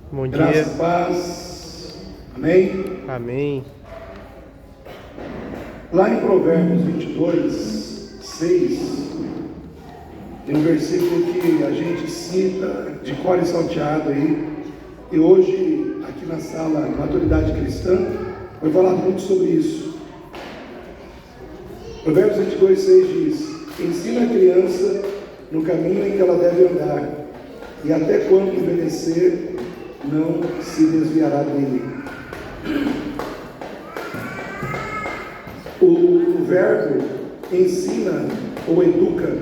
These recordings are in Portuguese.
Bom dia. Graça e paz. Amém? Amém. Lá em Provérbios 22, 6, tem um versículo que a gente cita de cor e salteado aí. E hoje, aqui na sala Maturidade Cristã, foi falado muito sobre isso. Provérbios 22, 6 diz: ensina a criança no caminho em que ela deve andar, e até quando envelhecer, não se desviará dele. O verbo ensina ou educa,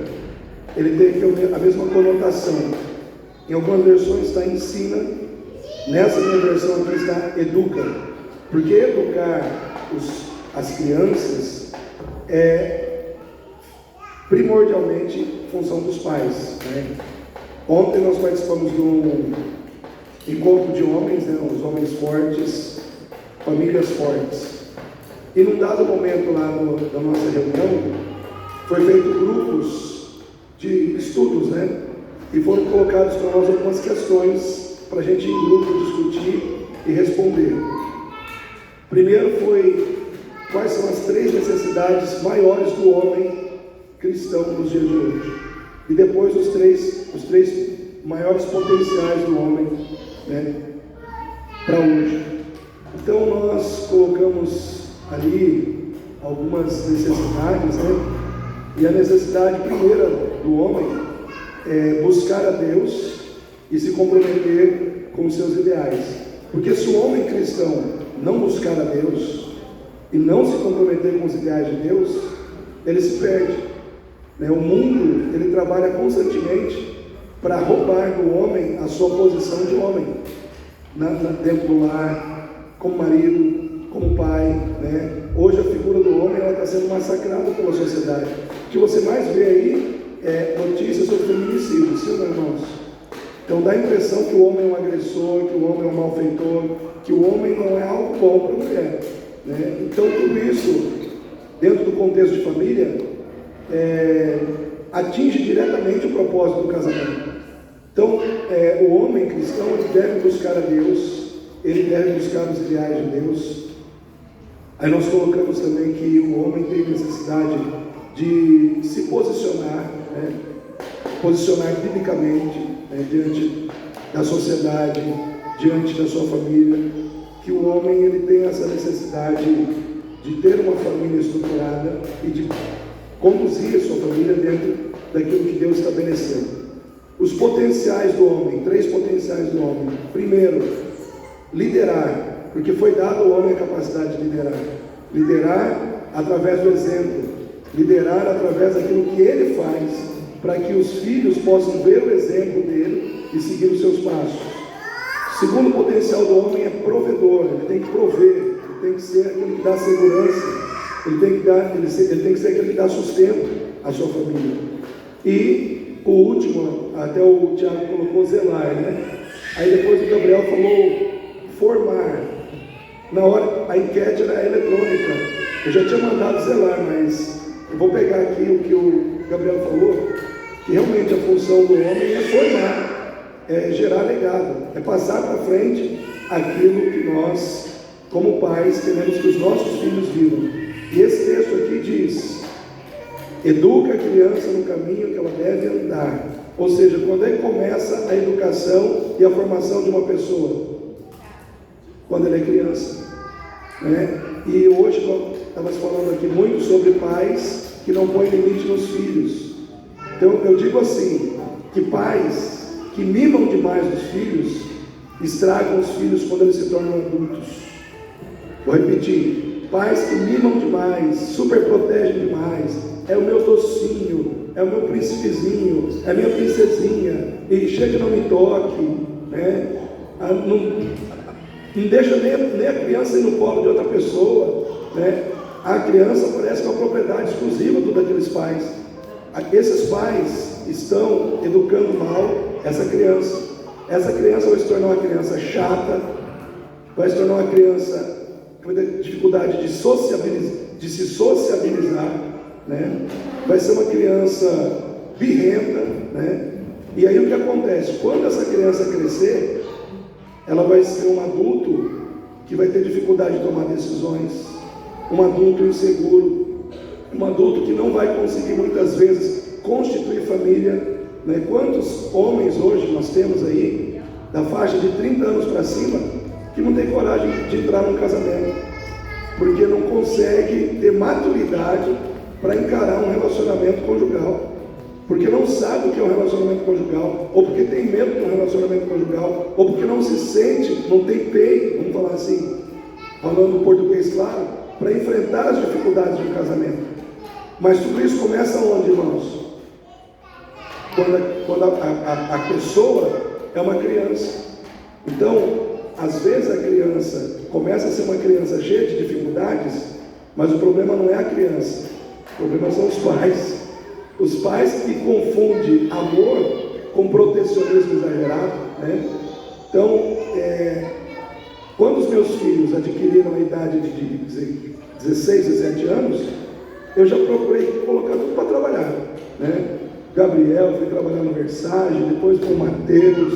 ele tem aqui a mesma conotação. Em algumas versões está ensina, nessa minha versão aqui está educa, porque educar as crianças é primordialmente função dos pais, né? Ontem nós participamos de um encontro de homens, né? Os homens fortes, famílias fortes. E num dado momento lá da nossa reunião, foi feito grupos de estudos, né? E foram colocados para nós algumas questões para a gente em grupo discutir e responder. Primeiro foi: quais são as 3 necessidades maiores do homem cristão nos dias de hoje? E depois os três maiores potenciais do homem, né, para hoje. Então nós colocamos ali algumas necessidades, né? E a necessidade primeira do homem é buscar a Deus e se comprometer com os seus ideais. Porque se o homem cristão não buscar a Deus e não se comprometer com os ideais de Deus, ele se perde, né? O mundo, ele trabalha constantemente para roubar do homem a sua posição de homem, dentro do lar, como marido, como pai, né? Hoje a figura do homem está sendo massacrada pela sociedade. O que você mais vê aí é notícias sobre feminicídio, sim, meus irmãos? Então dá a impressão que o homem é um agressor, que o homem é um malfeitor, que o homem não é algo bom para a mulher, né? Então tudo isso, dentro do contexto de família, atinge diretamente o propósito do casamento. Então, o homem cristão, ele deve buscar a Deus, ele deve buscar os ideais de Deus. Aí nós colocamos também que o homem tem necessidade de se posicionar, né? Posicionar biblicamente, né? Diante da sociedade, diante da sua família, que o homem ele tem essa necessidade de ter uma família estruturada e de conduzir a sua família dentro daquilo que Deus estabeleceu. Os potenciais do homem, 3 potenciais do homem. Primeiro, liderar, porque foi dado ao homem a capacidade de liderar. Liderar através do exemplo, liderar através daquilo que ele faz, para que os filhos possam ver o exemplo dele e seguir os seus passos. Segundo potencial do homem é provedor, ele tem que prover, ele tem que ser aquele que dá segurança, ele tem que ser aquele que dá sustento à sua família. E o último, até o Tiago colocou zelar, né? Aí depois o Gabriel falou formar. Na hora, a enquete era eletrônica. Eu já tinha mandado zelar, mas eu vou pegar aqui o que o Gabriel falou, que realmente a função do homem é formar, é gerar legado, é passar para frente aquilo que nós, como pais, queremos que os nossos filhos vivam. E esse texto aqui diz: educa a criança no caminho que ela deve andar. Ou seja, quando é que começa a educação e a formação de uma pessoa? Quando ela é criança, né? E hoje nós estamos falando aqui muito sobre pais que não põem limite nos filhos. Então eu digo assim, que pais que mimam demais os filhos estragam os filhos quando eles se tornam adultos. Vou repetir: pais que mimam demais, super protegem demais, é o meu docinho, é o meu príncipezinho, é a minha princesinha, e chega, não me toque, né? Não deixa nem a criança ir no colo de outra pessoa, né? A criança parece que é uma propriedade exclusiva daqueles pais. Esses pais estão educando mal essa criança. Essa criança vai se tornar uma criança chata, vai se tornar uma criança com dificuldade de se sociabilizar, né? Vai ser uma criança birrenta, né? E aí o que acontece? Quando essa criança crescer, ela vai ser um adulto que vai ter dificuldade de tomar decisões, um adulto inseguro, um adulto que não vai conseguir muitas vezes constituir família, né? Quantos homens hoje nós temos aí, da faixa de 30 anos para cima, que não tem coragem de entrar num casamento, porque não consegue ter maturidade para encarar um relacionamento conjugal, porque não sabe o que é um relacionamento conjugal, ou porque tem medo de um relacionamento conjugal, ou porque não se sente, não tem peito, vamos falar assim, falando português claro, para enfrentar as dificuldades de um casamento. Mas tudo isso começa onde, irmãos? Quando a pessoa é uma criança. Então, às vezes a criança começa a ser uma criança cheia de dificuldades, mas o problema não é a criança, o problema são os pais. Os pais que confundem amor com protecionismo exagerado, né? Então, quando os meus filhos adquiriram a idade de 16, 17 anos, eu já procurei colocar tudo para trabalhar, né? Gabriel foi trabalhar no Versace, depois foi o Mateus,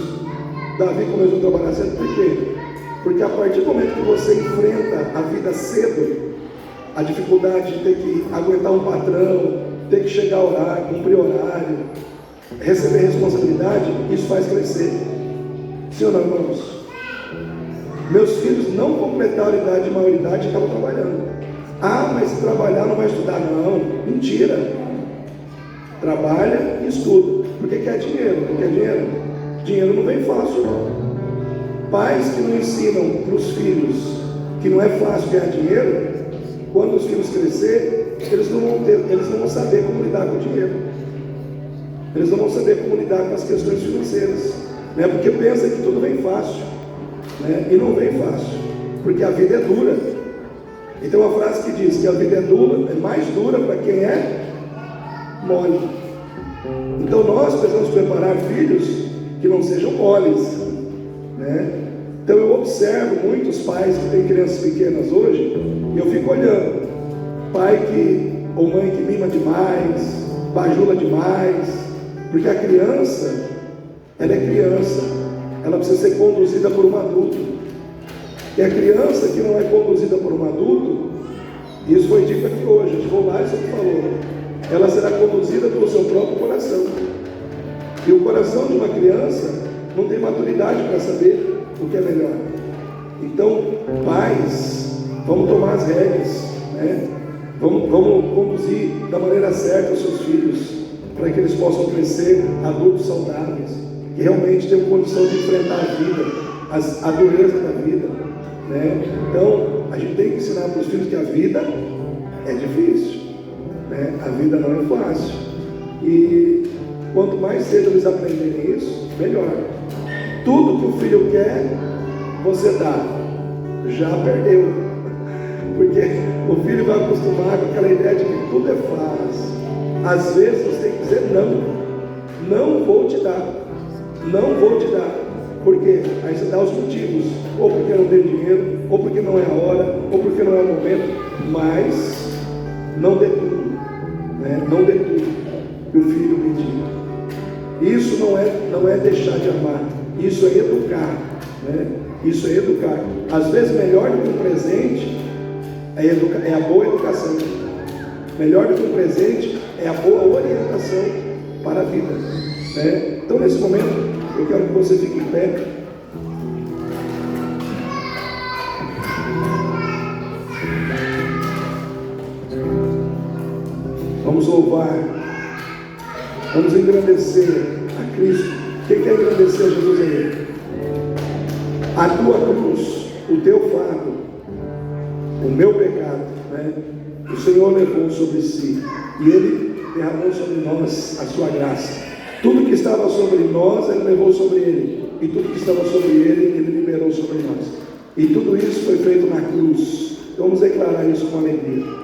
Davi começou a trabalhar cedo. Por quê? Porque a partir do momento que você enfrenta a vida cedo, a dificuldade de ter que aguentar um patrão, ter que chegar ao horário, cumprir horário, receber responsabilidade, isso faz crescer. Sim ou não, irmãos? Meus filhos não completaram a idade de maioridade e estavam trabalhando. Ah, mas se trabalhar não vai estudar. Não, mentira. Trabalha e estuda. Por que quer dinheiro? Porque quer dinheiro? Dinheiro não vem fácil, não. Pais que não ensinam para os filhos que não é fácil ganhar dinheiro, quando os filhos crescer, eles não vão saber como lidar com o dinheiro. Eles não vão saber como lidar com as questões financeiras, né? Porque pensa que tudo vem fácil, né? E não vem fácil, porque a vida é dura. E tem uma frase que diz que a vida é dura, é mais dura para quem é mole. Então nós precisamos preparar filhos que não sejam moles, né? Então eu observo muitos pais que têm crianças pequenas hoje, e eu fico olhando, pai ou mãe que mima demais, bajula demais, porque a criança, ela é criança, ela precisa ser conduzida por um adulto. E a criança que não é conduzida por um adulto, isso foi dito aqui hoje, a Rolário sempre falou, ela será conduzida pelo seu próprio coração. E o coração de uma criança não tem maturidade para saber o que é melhor. Então, pais, vamos tomar as rédeas, né? Vamos conduzir da maneira certa os seus filhos, para que eles possam crescer adultos saudáveis, que realmente tenham condição de enfrentar a vida, a dureza da vida, né? Então, a gente tem que ensinar para os filhos que a vida é difícil, né? A vida não é fácil. E quanto mais cedo eles aprenderem isso, melhor. Tudo que o filho quer, você dá. Já perdeu. Porque o filho vai acostumar com aquela ideia de que tudo é fácil. Às vezes você tem que dizer não. Não vou te dar. Não vou te dar. Por quê? Aí você dá os motivos. Ou porque não tem dinheiro, ou porque não é a hora, ou porque não é o momento. Mas não dê tudo, né? Não dê tudo que o filho pedir. Isso não é deixar de amar. Isso é educar, né? Isso é educar. Às vezes melhor do que um presente é a boa educação. Melhor do que um presente é a boa orientação para a vida, né? Então nesse momento eu quero que você fique em pé. Vamos louvar, vamos engrandecer a Cristo. Quem quer engrandecer a Jesus aí? A tua cruz, o teu fardo, o meu pecado, né? O Senhor levou sobre si, e Ele derramou sobre nós a sua graça. Tudo que estava sobre nós, Ele levou sobre Ele, e tudo que estava sobre Ele, Ele liberou sobre nós. E tudo isso foi feito na cruz. Vamos declarar isso com alegria.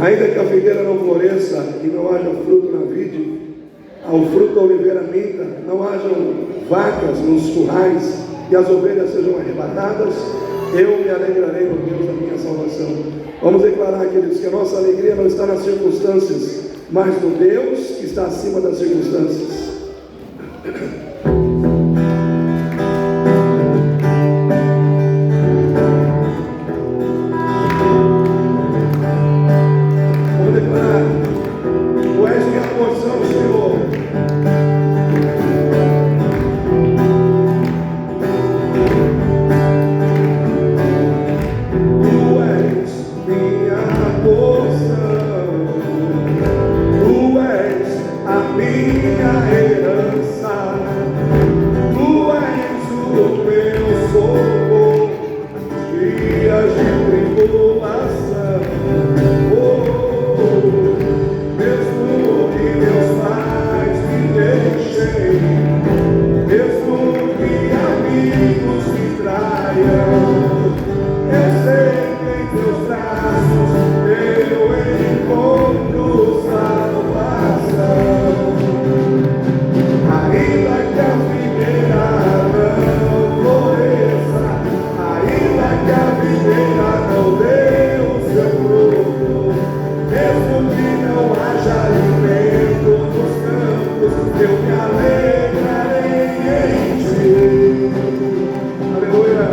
Ainda que a figueira não floresça e não haja fruto na vide, ao fruto da oliveira minta, não hajam vacas nos currais e as ovelhas sejam arrebatadas, eu me alegrarei no Deus da minha salvação. Vamos declarar, queridos, que a nossa alegria não está nas circunstâncias, mas no Deus que está acima das circunstâncias. Vamos declarar: Tu és minha porção, Senhor. Tu és minha porção, Tu és a minha herança, Tu és o meu socorro, dias de tribulação. Mesmo que meus pais me deixem, mesmo que amigos me traiam, eu sei que em teus braços eu encontro salvação. Ainda que a figueira não floresça, ainda que a videira não dê o seu fruto, mesmo que não haja alimento nos campos, eu me alegrarei em ti. Aleluia.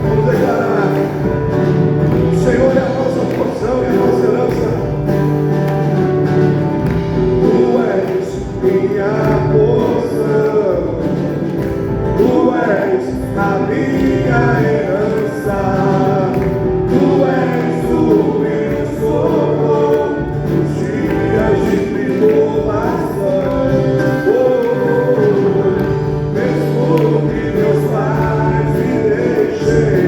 Vamos declarar: o Senhor é a nossa porção e a nossa herança. Tu és minha porção, Tu és a minha herança, Tu és o meu socorro nos dias de tribulação. Mesmo que meus pais me deixem,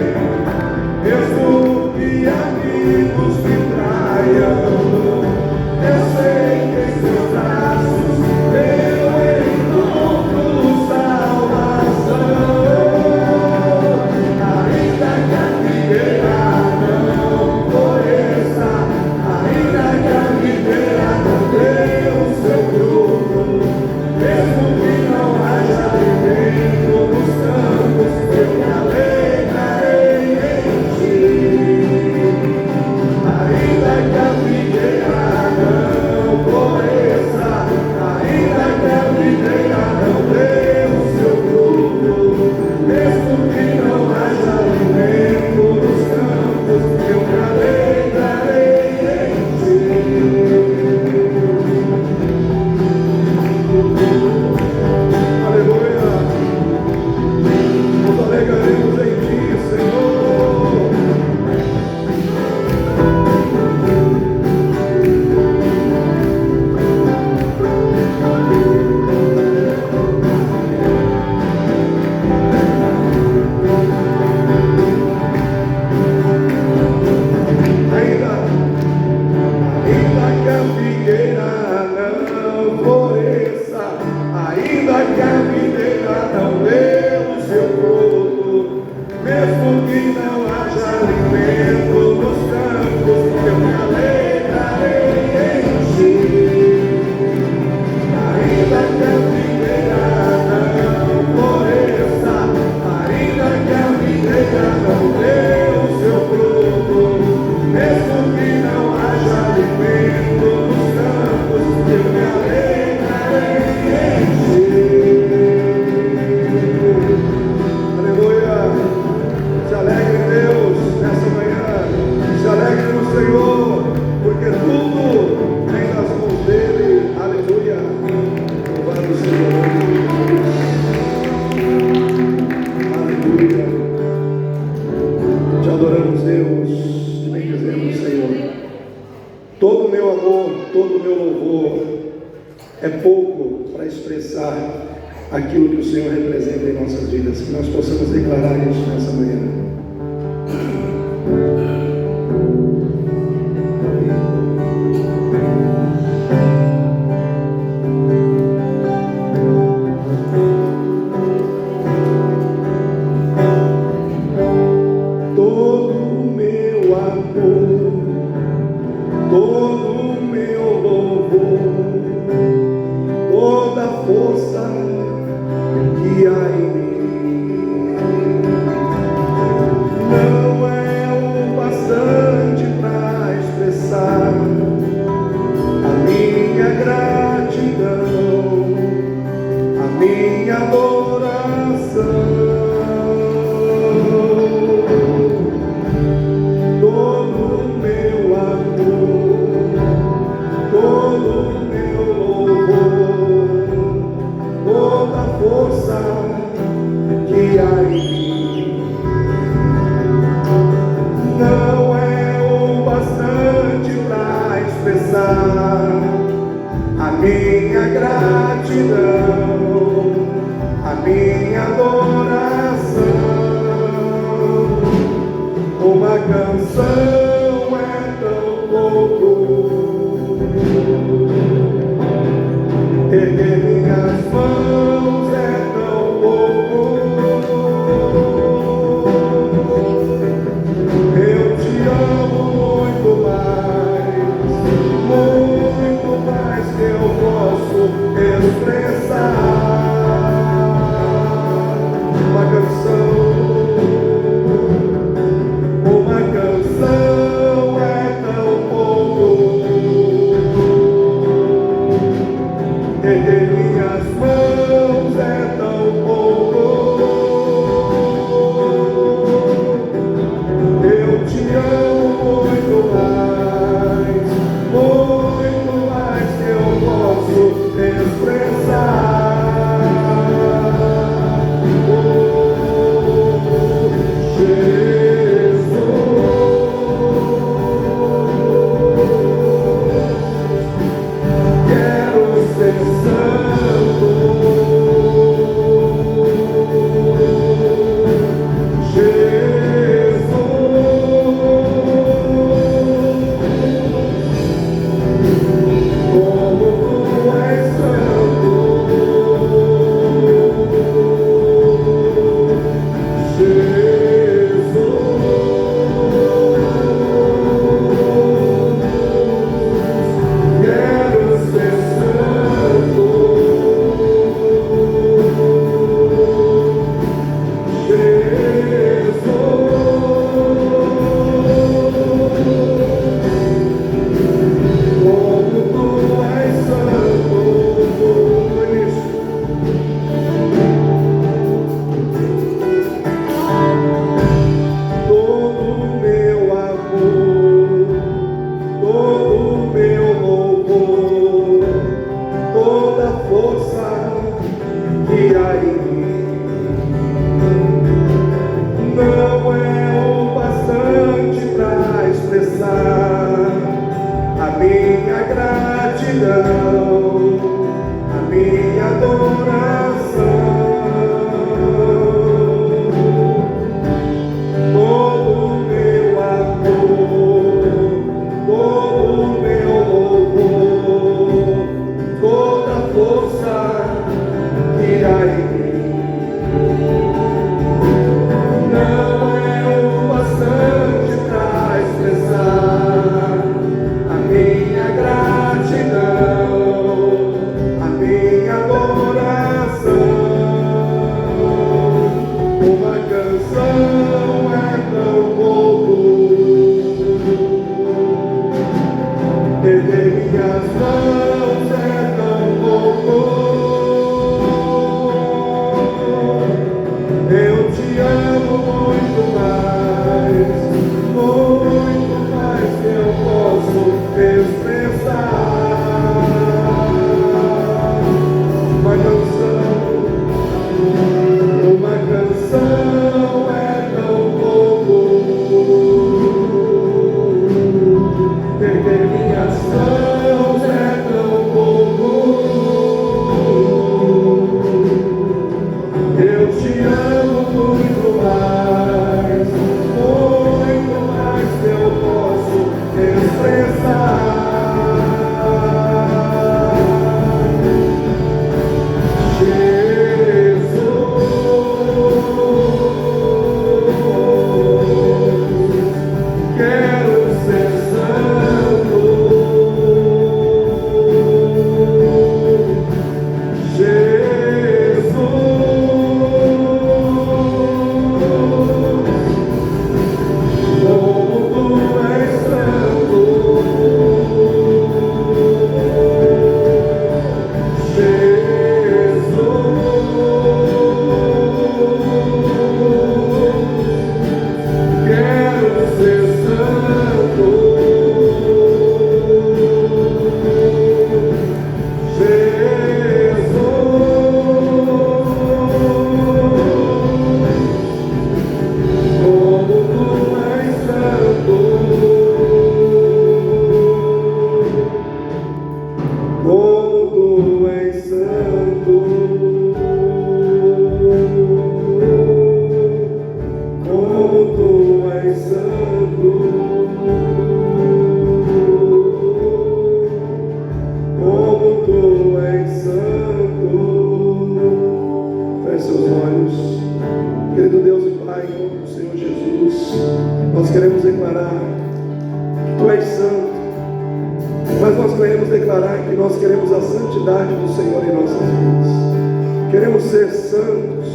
mesmo que amigos me traiam, eu sei que em seus braços eu encontro salvação. Ainda que a figueira não floresça, ainda que a videira não dê o seu fruto, mesmo que não haja alimento nos campos, eu me alegrarei em ti. Ainda que a figueira não floresça, ainda que a videira não dê o seu fruto, mesmo que não haja alimento nos campos, eu me alegrarei em ti. Aleluia. Nos alegraremos em ti, Senhor. Ainda que a figueira não floresça, ainda que a videira não dê o seu fruto, mesmo que não haja alimento nos campos, eu me alegrarei em ti. Ainda que a figueira não floresça, ainda que a videira não dê o seu fruto, mesmo que não haja alimento nos campos, eu me alegrarei em ti. Aleluia. Se alegre em Deus nessa manhã, se alegre no Senhor, porque tudo vem das mãos dele. Aleluia. Louvado seja o nome de Jesus. Aleluia. Te adoramos, Deus, te bendizemos, Senhor. Todo o meu amor, todo o meu louvor é pouco para expressar aquilo que o Senhor representa em nossas vidas. Que nós possamos declarar isso nessa manhã. Todo o meu amor Gratidão. declarar que Tu és santo, mas nós queremos declarar que nós queremos a santidade do Senhor em nossas vidas. Queremos ser santos,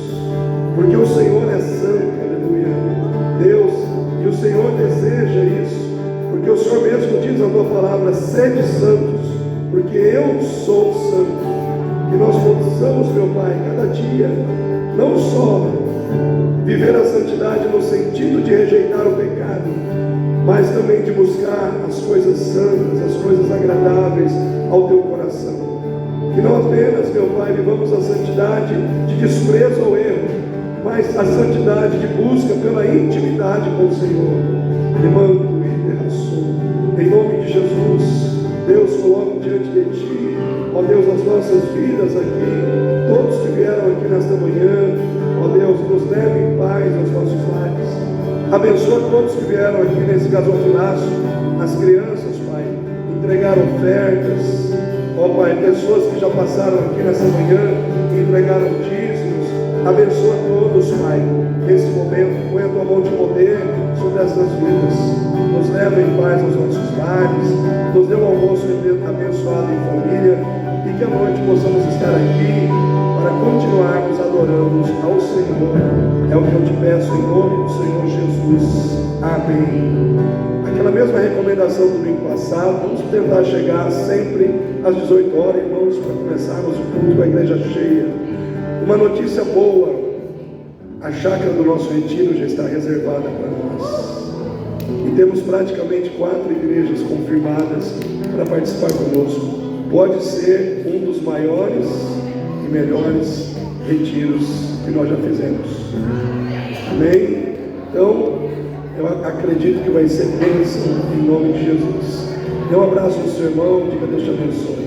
porque o Senhor é santo, aleluia. Deus, e o Senhor deseja isso, porque o Senhor mesmo diz na Tua palavra: sede santos, porque eu sou santo. Que nós possamos, meu Pai, cada dia, não só viver a santidade no sentido de rejeitar o pecado, mas também de buscar as coisas santas, as coisas agradáveis ao Teu coração. Que não apenas, meu Pai, vivamos a santidade de desprezo ao erro, mas a santidade de busca pela intimidade com o Senhor. Demando e derraçou. Em nome de Jesus, Deus, coloco diante de Ti, ó Deus, as nossas vidas aqui, todos que vieram aqui nesta manhã, ó Deus, nos leve em paz aos nossos lares. Abençoa todos que vieram aqui nesse gasofilaço, as crianças, Pai, entregar ofertas, ó Pai, pessoas que já passaram aqui nessa manhã e entregaram dízimos. Abençoa todos, Pai, nesse momento, põe a Tua mão de poder sobre essas vidas. Nos leva em paz aos nossos lares, nos dê um almoço abençoado em família, e que à noite possamos estar aqui para continuarmos adorando ao Senhor. É o que eu te peço em nome do Senhor Jesus. Amém. Aquela mesma recomendação do domingo passado, vamos tentar chegar sempre às 18 horas, irmãos, para começarmos o culto com a igreja cheia. Uma notícia boa: a chácara do nosso retiro já está reservada para nós. E temos praticamente 4 igrejas confirmadas para participar conosco. Pode ser um dos maiores e melhores retiros que nós já fizemos. Amém? Então, eu acredito que vai ser bênção em nome de Jesus. Dê um abraço no seu irmão, diga: Deus te abençoe.